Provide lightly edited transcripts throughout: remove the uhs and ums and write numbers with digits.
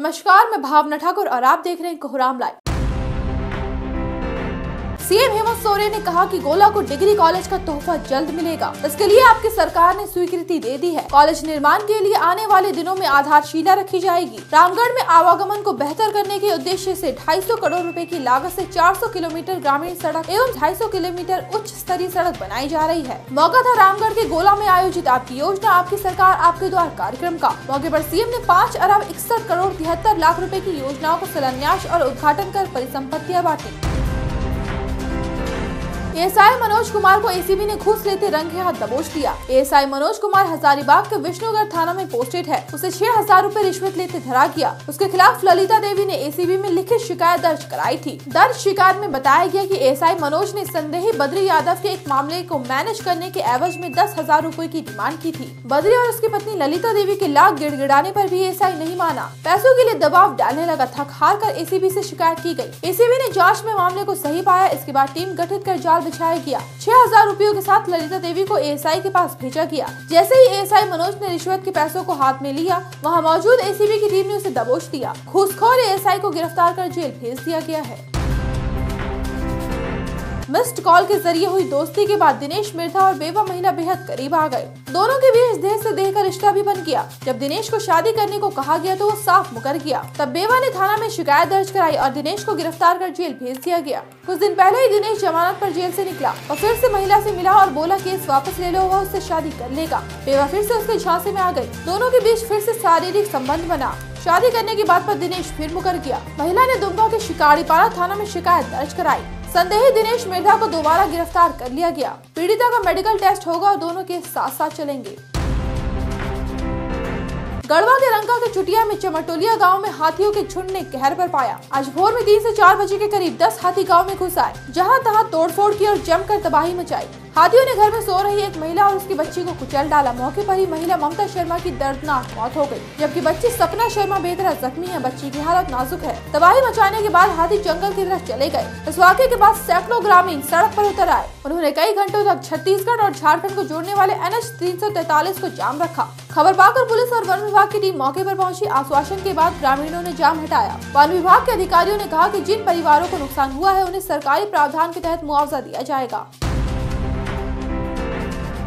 नमस्कार, मैं भावना ठाकुर और आप देख रहे हैं कोहराम लाइव। सीएम हेमंत सोरेन ने कहा कि गोला को डिग्री कॉलेज का तोहफा जल्द मिलेगा। इसके लिए आपकी सरकार ने स्वीकृति दे दी है। कॉलेज निर्माण के लिए आने वाले दिनों में आधारशिला रखी जाएगी। रामगढ़ में आवागमन को बेहतर करने के उद्देश्य से 250 करोड़ रुपए की लागत से 400 किलोमीटर ग्रामीण सड़क एवं 250 किलोमीटर उच्च स्तरीय सड़क बनाई जा रही है। मौका था रामगढ़ के गोला में आयोजित आपकी योजना आपकी सरकार आपके द्वार कार्यक्रम का। मौके पर सीएम ने 5 अरब 61 करोड़ 73 लाख रुपए की योजनाओं का शिलान्यास और उद्घाटन कर परिसंपत्तियां बांटी। एएसआई मनोज कुमार को एसीबी ने घूस लेते रंगे हाथ दबोच लिया। एएसआई मनोज कुमार हजारीबाग के विष्णुगढ़ थाना में पोस्टेड है। उसे 6000 रुपए रिश्वत लेते धरा गया। उसके खिलाफ ललिता देवी ने एसीबी में लिखित शिकायत दर्ज कराई थी। दर्ज शिकायत में बताया गया कि एएसआई मनोज ने संदेही बद्री यादव के एक मामले को मैनेज करने के एवज में 10,000 रुपए की डिमांड की थी। बद्री और उसकी पत्नी ललिता देवी के लाख गिड़गिड़ाने पर भी एएसआई नहीं माना। पैसों के लिए दबाव डालने लगा। थक हार कर एसीबी से शिकायत की गई। एसीबी ने जांच में मामले को सही पाया। इसके बाद टीम गठित कर जाल बिछाया गया। 6000 रुपयों के साथ ललिता देवी को एएसआई के पास भेजा गया। जैसे ही एएसआई मनोज ने रिश्वत के पैसों को हाथ में लिया, वहां मौजूद एसीबी की टीम ने उसे दबोच दिया। घूसखोर एएसआई को गिरफ्तार कर जेल भेज दिया गया है। मिस्ड कॉल के जरिए हुई दोस्ती के बाद दिनेश मिर्धा और बेवा महिला बेहद करीब आ गए। दोनों के बीच देह से देह का रिश्ता भी बन गया। जब दिनेश को शादी करने को कहा गया तो वो साफ मुकर गया। तब बेवा ने थाना में शिकायत दर्ज कराई और दिनेश को गिरफ्तार कर जेल भेज दिया गया। कुछ दिन पहले ही दिनेश जमानत पर जेल से निकला और फिर से महिला से मिला और बोला केस वापस ले लो, वह उससे शादी कर लेगा। बेवा फिर से उसके झांसे में आ गई। दोनों के बीच फिर से शारीरिक संबंध बना। शादी करने की बात पर दिनेश फिर मुकर गया। महिला ने दुमका के शिकारीपाड़ा थाना में शिकायत दर्ज कराई। संदेही दिनेश मिर्धा को दोबारा गिरफ्तार कर लिया गया। पीड़िता का मेडिकल टेस्ट होगा और दोनों केस साथ साथ चलेंगे। गढ़वा के रंका के चुटिया में चमटोलिया गांव में हाथियों के झुंड ने कहर बरपाया। आज भोर में 3 से 4 बजे के करीब 10 हाथी गांव में घुस आए, जहां तहां तोड़फोड़ की और जमकर तबाही मचाई। हाथियों ने घर में सो रही एक महिला और उसकी बच्ची को कुचल डाला। मौके पर ही महिला ममता शर्मा की दर्दनाक मौत हो गई, जबकि बच्ची सपना शर्मा बेहद जख्मी है। बच्ची की हालत नाजुक है। तबाही मचाने के बाद हाथी जंगल की तरफ चले गए। इस वाक़े के बाद सैकड़ों ग्रामीण सड़क पर उतर आए। उन्होंने कई घंटों तक छत्तीसगढ़ और झारखंड को जोड़ने वाले NH 343 को जाम रखा। खबर पाकर पुलिस और वन विभाग की टीम मौके पर पहुंची। आश्वासन के बाद ग्रामीणों ने जाम हटाया। वन विभाग के अधिकारियों ने कहा कि जिन परिवारों को नुकसान हुआ है उन्हें सरकारी प्रावधान के तहत मुआवजा दिया जाएगा।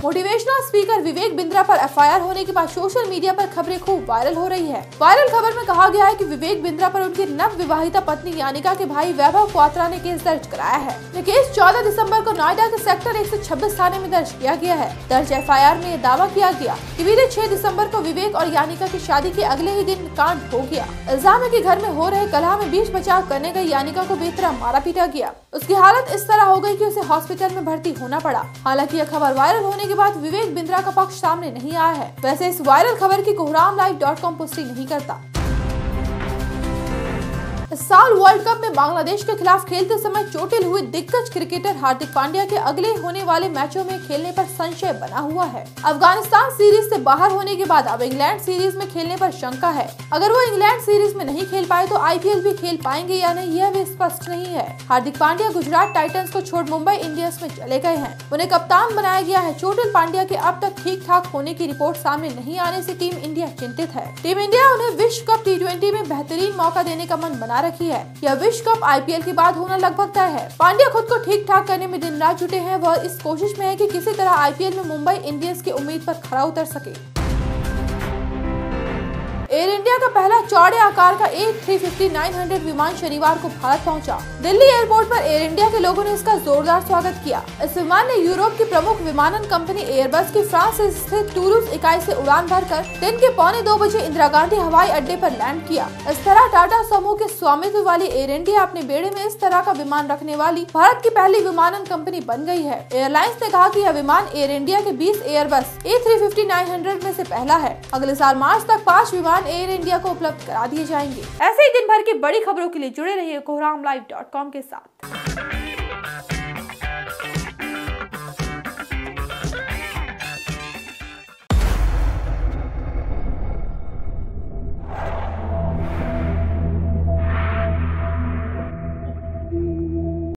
मोटिवेशनल स्पीकर विवेक बिंद्रा पर एफआईआर होने के बाद सोशल मीडिया पर खबरें खूब वायरल हो रही है। वायरल खबर में कहा गया है कि विवेक बिंद्रा पर उनकी नव विवाहिता पत्नी यानिका के भाई वैभव क्वात्रा ने केस दर्ज कराया है। ये केस 14 दिसंबर को नोएडा के सेक्टर 126 थाने में दर्ज किया गया है। दर्ज एफआईआर में दावा किया गया कि बीते 6 दिसंबर को विवेक और यानिका की शादी के अगले ही दिन कांड हो गया। इल्जाम है कि घर में हो रहे कलह में बीच बचाव करने गई यानिका को बेतरह मारा पीटा गया। उसकी हालत इस तरह हो गई कि उसे हॉस्पिटल में भर्ती होना पड़ा। हालांकि यह खबर वायरल होने के बाद विवेक बिंद्रा का पक्ष सामने नहीं आया है। वैसे इस वायरल खबर की कोहरामलाइव.com पुष्टि नहीं करता। इस साल वर्ल्ड कप में बांग्लादेश के खिलाफ खेलते समय चोटिल हुए दिग्गज क्रिकेटर हार्दिक पांड्या के अगले होने वाले मैचों में खेलने पर संशय बना हुआ है। अफगानिस्तान सीरीज से बाहर होने के बाद अब इंग्लैंड सीरीज में खेलने पर शंका है। अगर वो इंग्लैंड सीरीज में नहीं खेल पाए तो आईपीएल भी खेल पाएंगे या नहीं, यह भी स्पष्ट नहीं है। हार्दिक पांड्या गुजरात टाइटंस को छोड़ मुंबई इंडियंस में चले गए हैं। उन्हें कप्तान बनाया गया है। चोटिल पांड्या के अब तक ठीक ठाक होने की रिपोर्ट सामने नहीं आने से टीम इंडिया चिंतित है। टीम इंडिया उन्हें विश्व कप T20 में बेहतरीन मौका देने का मन बना रखी है। यह विश्व कप आईपीएल के बाद होना लगभग तय है। पांड्या खुद को ठीक ठाक करने में दिन रात जुटे हैं। वह इस कोशिश में है कि किसी तरह आईपीएल में मुंबई इंडियंस की उम्मीद पर खरा उतर सके। एयर इंडिया का पहला चौड़े आकार का A350-900 विमान शनिवार को भारत पहुंचा। दिल्ली एयरपोर्ट पर एयर इंडिया के लोगों ने इसका जोरदार स्वागत किया। इस विमान ने यूरोप की प्रमुख विमानन कंपनी एयरबस की फ्रांस स्थित टूलूज इकाई से उड़ान भरकर दिन के 1:45 बजे इंदिरा गांधी हवाई अड्डे पर लैंड किया। इस तरह टाटा समूह के स्वामित्व वाली एयर इंडिया अपने बेड़े में इस तरह का विमान रखने वाली भारत की पहली विमानन कंपनी बन गई है। एयरलाइंस ने कहा कि यह विमान एयर इंडिया के 20 एयरबस A350-900 में से पहला है। अगले साल मार्च तक 5 विमान एयर इंडिया को उपलब्ध करा दिए जाएंगे। ऐसे ही दिन भर की बड़ी खबरों के लिए जुड़े रहिए कोहरामलाइव.com के साथ।